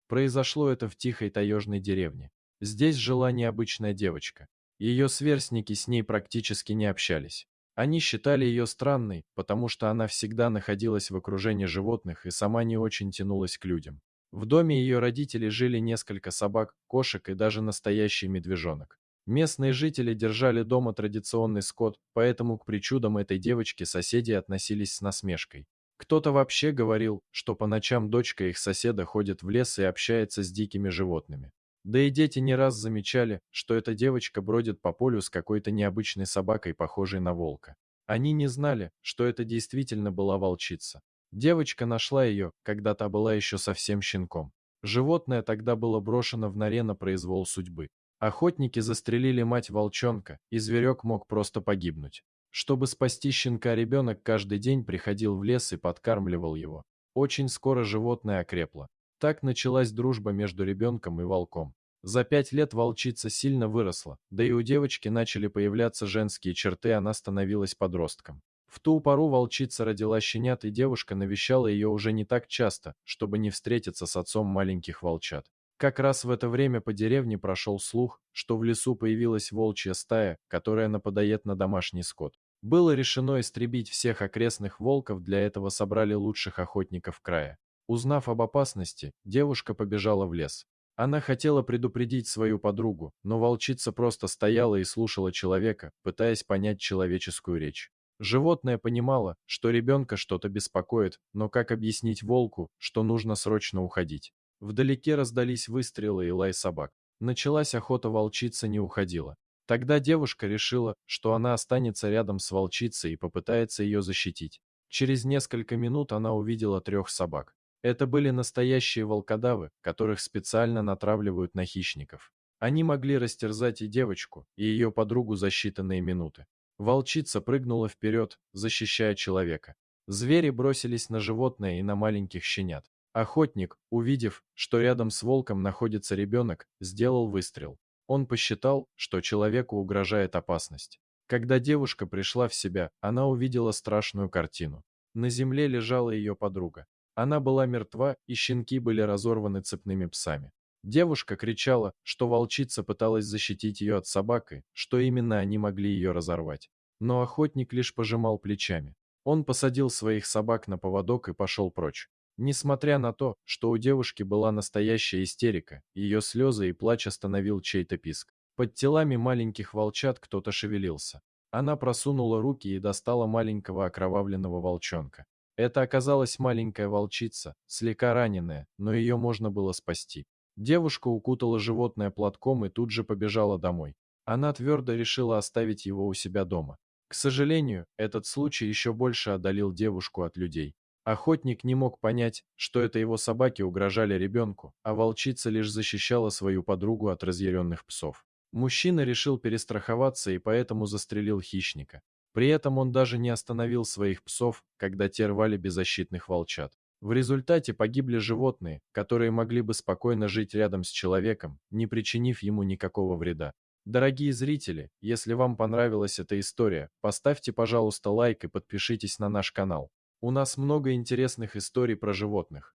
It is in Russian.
Произошло это в тихой таежной деревне. Здесь жила необычная девочка. Ее сверстники с ней практически не общались. Они считали ее странной, потому что она всегда находилась в окружении животных и сама не очень тянулась к людям. В доме ее родителей жили несколько собак, кошек и даже настоящий медвежонок. Местные жители держали дома традиционный скот, поэтому к причудам этой девочки соседи относились с насмешкой. Кто-то вообще говорил, что по ночам дочка их соседа ходит в лес и общается с дикими животными. Да и дети не раз замечали, что эта девочка бродит по полю с какой-то необычной собакой, похожей на волка. Они не знали, что это действительно была волчица. Девочка нашла ее, когда та была еще совсем щенком. Животное тогда было брошено в норе на произвол судьбы. Охотники застрелили мать волчонка, и зверек мог просто погибнуть. Чтобы спасти щенка, ребенок каждый день приходил в лес и подкармливал его. Очень скоро животное окрепло. Так началась дружба между ребенком и волком. За 5 лет волчица сильно выросла, да и у девочки начали появляться женские черты, она становилась подростком. В ту пору волчица родила щенят, и девушка навещала ее уже не так часто, чтобы не встретиться с отцом маленьких волчат. Как раз в это время по деревне прошел слух, что в лесу появилась волчья стая, которая нападает на домашний скот. Было решено истребить всех окрестных волков, для этого собрали лучших охотников края. Узнав об опасности, девушка побежала в лес. Она хотела предупредить свою подругу, но волчица просто стояла и слушала человека, пытаясь понять человеческую речь. Животное понимало, что ребенка что-то беспокоит, но как объяснить волку, что нужно срочно уходить? Вдалеке раздались выстрелы и лай собак. Началась охота, волчица не уходила. Тогда девушка решила, что она останется рядом с волчицей и попытается ее защитить. Через несколько минут она увидела 3 собак. Это были настоящие волкодавы, которых специально натравливают на хищников. Они могли растерзать и девочку, и ее подругу за считанные минуты. Волчица прыгнула вперед, защищая человека. Звери бросились на животное и на маленьких щенят. Охотник, увидев, что рядом с волком находится ребенок, сделал выстрел. Он посчитал, что человеку угрожает опасность. Когда девушка пришла в себя, она увидела страшную картину. На земле лежала ее подруга. Она была мертва, и щенки были разорваны цепными псами. Девушка кричала, что волчица пыталась защитить ее от собак, что именно они могли ее разорвать. Но охотник лишь пожимал плечами. Он посадил своих собак на поводок и пошел прочь. Несмотря на то, что у девушки была настоящая истерика, ее слезы и плач остановил чей-то писк. Под телами маленьких волчат кто-то шевелился. Она просунула руки и достала маленького окровавленного волчонка. Это оказалась маленькая волчица, слегка раненая, но ее можно было спасти. Девушка укутала животное платком и тут же побежала домой. Она твердо решила оставить его у себя дома. К сожалению, этот случай еще больше отдалил девушку от людей. Охотник не мог понять, что это его собаки угрожали ребенку, а волчица лишь защищала свою подругу от разъяренных псов. Мужчина решил перестраховаться и поэтому застрелил хищника. При этом он даже не остановил своих псов, когда те рвали беззащитных волчат. В результате погибли животные, которые могли бы спокойно жить рядом с человеком, не причинив ему никакого вреда. Дорогие зрители, если вам понравилась эта история, поставьте, пожалуйста, лайк и подпишитесь на наш канал. У нас много интересных историй про животных.